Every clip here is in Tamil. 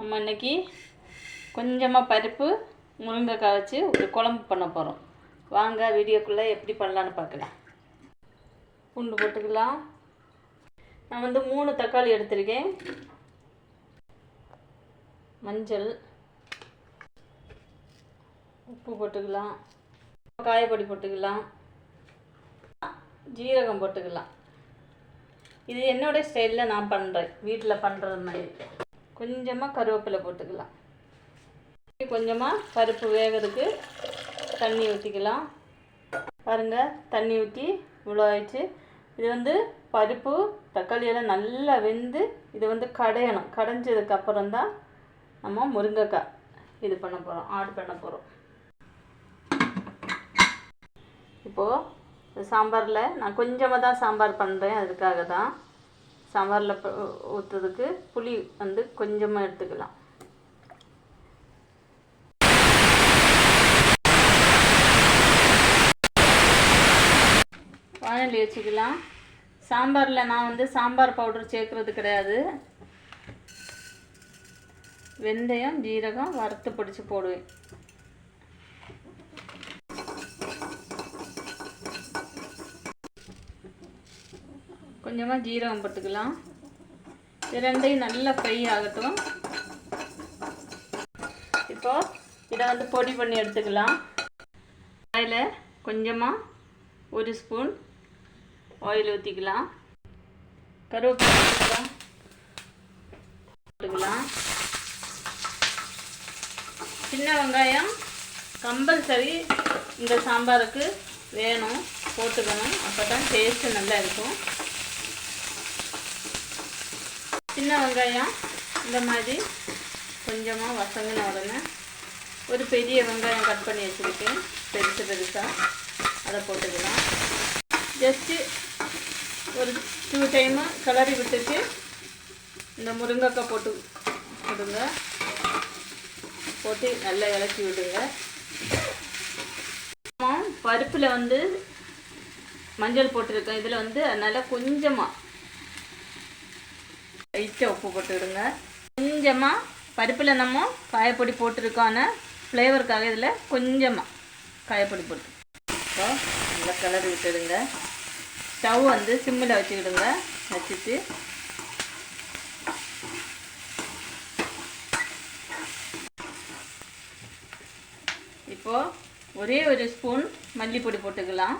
நம்ம இன்றைக்கி கொஞ்சமாக பருப்பு முருங்கைக்காய் வச்சு ஒரு குழம்பு பண்ண போகிறோம். வாங்க வீடியோக்குள்ளே எப்படி பண்ணலான்னு பார்க்கலாம். பூண்டு போட்டுக்கலாம். நான் 3 தக்காளி எடுத்திருக்கேன். மஞ்சள், உப்பு போட்டுக்கலாம். காயப்பொடி போட்டுக்கலாம். ஜீரகம் போட்டுக்கலாம். இது என்னோட ஸ்டைலில் நான் பண்ணுறேன், வீட்டில் பண்ணுறது மாதிரி. கொஞ்சமாக கருவேப்பிலை போட்டுக்கலாம். கொஞ்சமாக பருப்பு வேகிறதுக்கு தண்ணி ஊற்றிக்கலாம். பாருங்கள், தண்ணி ஊற்றி இவ்வளோ ஆயிடுச்சு. இது பருப்பு தக்காளியெல்லாம் நல்லா வெந்து இது கடையணும். கடைஞ்சதுக்கப்புறம் தான் நம்ம முருங்கைக்காய் இது பண்ண போகிறோம், ஆட் பண்ண போகிறோம். இப்போது சாம்பாரில் நான் கொஞ்சமாக தான் சாம்பார் பண்ணுறேன். அதுக்காக தான் சாம்பாரில் ஊற்றுறதுக்கு புளி கொஞ்சமாக எடுத்துக்கலாம். வானலி வச்சுக்கலாம். சாம்பாரில் நான் சாம்பார் பவுடர் சேர்க்குறது கிடையாது. வெந்தயம், ஜீரகம் வறுத்து பிடிச்சி போடுவேன். கொஞ்சமாக ஜீரகம் போட்டுக்கலாம். இது ரெண்டையும் நல்லா ஃப்ரை ஆகட்டும். இப்போது இதை பொடி பண்ணி எடுத்துக்கலாம். அதில் கொஞ்சமாக 1 ஸ்பூன் ஆயில் ஊற்றிக்கலாம். கருவேப்பிலை போட்டுக்கலாம். சின்ன வெங்காயம் கம்பல்சரி இந்த சாம்பாருக்கு வேணும், போட்டுக்கணும். அப்போ தான் டேஸ்ட்டு நல்லா இருக்கும். சின்ன வெங்காயம் இந்த மாதிரி கொஞ்சமாக வசங்கின உடனே ஒரு பெரிய வெங்காயம் கட் பண்ணி வச்சுருக்கேன், பெருசாக. அதை போட்டுக்கலாம். ஜஸ்ட்டு ஒரு 2 டைமு கிளறி விட்டுட்டு இந்த முருங்கைக்காய் போட்டு விடுங்க. போட்டு நல்லா இலக்கி விடுங்க. பருப்பில் மஞ்சள் போட்டிருக்கேன். இதில் அதனால் கொஞ்சமாக லைட்டாக உப்பு போட்டு விடுங்க. கொஞ்சமாக பருப்பில் நம்ம காயப்பொடி போட்டிருக்கோம். ஆனால் ஃப்ளேவருக்காக இதில் கொஞ்சமாக காயப்பொடி போட்டு இப்போ நல்லா கிளறி விட்டுடுங்க. ஸ்டவ் சிம்மில் வச்சுக்கிடுங்க. வச்சுட்டு இப்போது ஒரே 1 ஸ்பூன் மல்லிப்பொடி போட்டுக்கலாம்.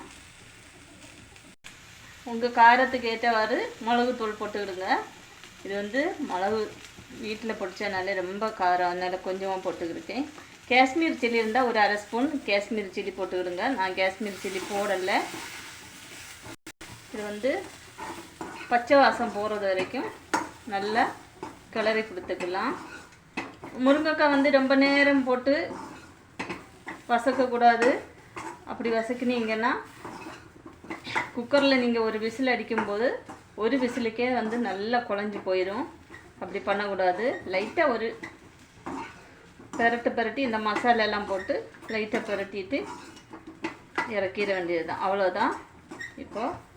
உங்கள் காரத்துக்கு ஏற்றவாறு மிளகுத்தூள் போட்டுக்கிடுங்க. இது மிளகு வீட்டில் பொடிச்சனாலே ரொம்ப காரம், அதனால் கொஞ்சமாக போட்டுக்கிருக்கேன். காஷ்மீர் சில்லி இருந்தால் ஒரு 1/2 ஸ்பூன் காஷ்மீர் சில்லி போட்டுக்கிடுங்க. நான் காஷ்மீர் சில்லி போடலை. இது பச்சை வாசம் போகிறது வரைக்கும் நல்லா கிளறி கொடுத்துக்கலாம். முருங்கைக்காய் ரொம்ப நேரம் போட்டு வசக்கக்கூடாது. அப்படி வசக்கினீங்கன்னா குக்கரில் நீங்கள் ஒரு விசில் அடிக்கும்போது ஒரு விசிலுக்கே நல்லா குழஞ்சி போயிடும். அப்படி பண்ணக்கூடாது. லைட்டாக ஒரு பெரட்டி இந்த மசாலெல்லாம் போட்டு லைட்டாக பெரட்டிட்டு இறக்கிட வேண்டியது தான். அவ்வளோதான். இப்போது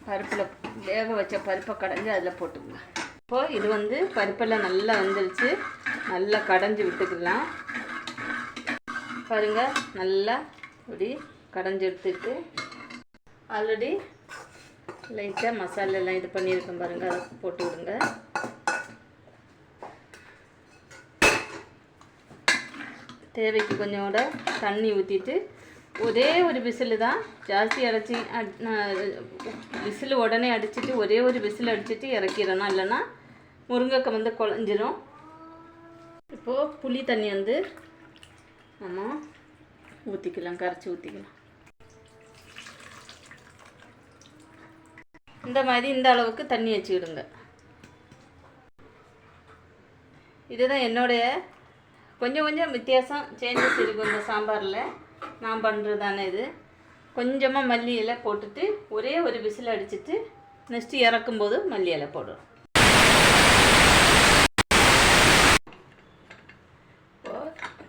பருப்பில் வேக வச்ச பருப்பை கடைஞ்சி அதில் போட்டுக்கலாம். இப்போது இது பருப்பெல்லாம் நல்லா வந்துடுச்சு. நல்லா கடைஞ்சி விட்டுக்கலாம். பாருங்கள், நல்லா இப்படி கடைஞ்சி எடுத்துட்டு ஆல்ரெடி லைட்டாக மசாலெல்லாம் இது பண்ணியிருக்கேன் பாருங்கள், அதை போட்டு விடுங்க. தேவைக்கு கொஞ்சோட தண்ணி ஊற்றிட்டு ஒரே ஒரு விசிலு தான், ஜாஸ்தி அடைச்சி விசில் உடனே அடிச்சுட்டு ஒரே ஒரு விசில் அடிச்சுட்டு இறக்கிடணும். இல்லைன்னா முருங்கைக்காய் குழஞ்சிரும். இப்போது புளி தண்ணி நம்ம ஊற்றிக்கலாம், கரைச்சி ஊற்றிக்கலாம். இந்த மாதிரி இந்த அளவுக்கு தண்ணி வச்சுக்கிடுங்க. இதுதான் என்னுடைய கொஞ்சம் வித்தியாசம், சேஞ்சஸ் இருக்கும் இந்த சாம்பாரில். நான் பண்ணுறதானே இது. கொஞ்சமாக மல்லி இலை போட்டுட்டு ஒரே ஒரு விசில் அடிச்சுட்டு நெக்ஸ்ட்டு இறக்கும்போது மல்லி இலை போடுறோம்.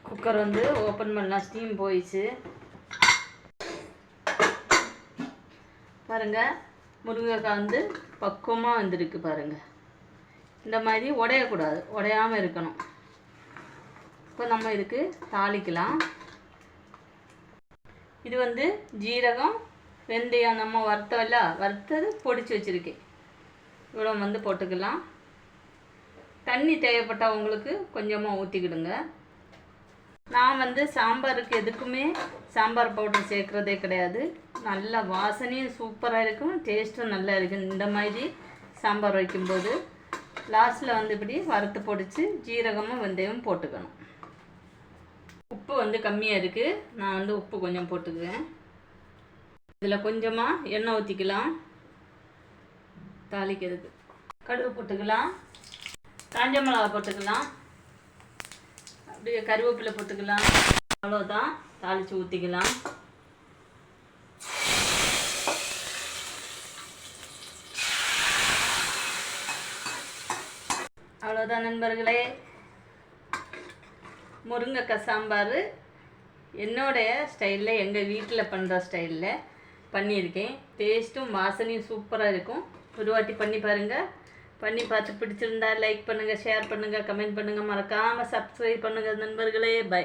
குக்கர் ஓப்பன் பண்ணால் ஸ்டீம் போயிடுச்சு. பாருங்கள், முருங்கைக்காய் பக்குவமாக வந்திருக்கு பாருங்கள். இந்த மாதிரி உடையக்கூடாது, உடையாமல் இருக்கணும். இப்போ நம்ம இதுக்கு தாளிக்கலாம். இது வந்து ஜீரகம், வெந்தயம் நம்ம வறுத்தோம்ல, வறுத்தது பொடிச்சு வச்சுருக்கேன். இவ்வளோ வந்து போட்டுக்கலாம். தண்ணி தேவைப்பட்டால் உங்களுக்கு கொஞ்சமாக ஊற்றிக்கிடுங்க. நான் வந்து சாம்பாருக்கு எதுக்குமே சாம்பார் பவுடர் சேர்க்குறதே கிடையாது. நல்ல வாசனையும் சூப்பராக இருக்கும், டேஸ்ட்டும் நல்லா இருக்கும். இந்த மாதிரி சாம்பார் வைக்கும்போது லாஸ்ட்டில் வந்து இப்படி வறுத்து பொடிச்சு ஜீரகமும் வெந்தயமும் போட்டுக்கணும். உப்பு வந்து கம்மியாக இருக்குது, நான் வந்து உப்பு கொஞ்சம் போட்டுக்குவேன். இதில் கொஞ்சமாக எண்ணெய் ஊற்றிக்கலாம். தாளிக்கிறதுக்கு கடுகு போட்டுக்கலாம், காஞ்ச மிளகா போட்டுக்கலாம், அப்படியே கருவேப்பிலை போட்டுக்கலாம். அவ்வளோதான், தாளித்து ஊற்றிக்கலாம். அவ்வளோதான் நண்பர்களே, முருங்கைக்காய் சாம்பார் என்னோடைய ஸ்டைலில், எங்கள் வீட்டில் பண்ணுற ஸ்டைலில் பண்ணியிருக்கேன். டேஸ்ட்டும் வாசனையும் சூப்பராக இருக்கும். ஒரு வாட்டி பண்ணி பாருங்கள். பண்ணி பார்த்து பிடிச்சிருந்தா லைக் பண்ணுங்கள், ஷேர் பண்ணுங்கள், கமெண்ட் பண்ணுங்கள், மறக்காமல் சப்ஸ்கிரைப் பண்ணுங்கள் நண்பர்களே. பை.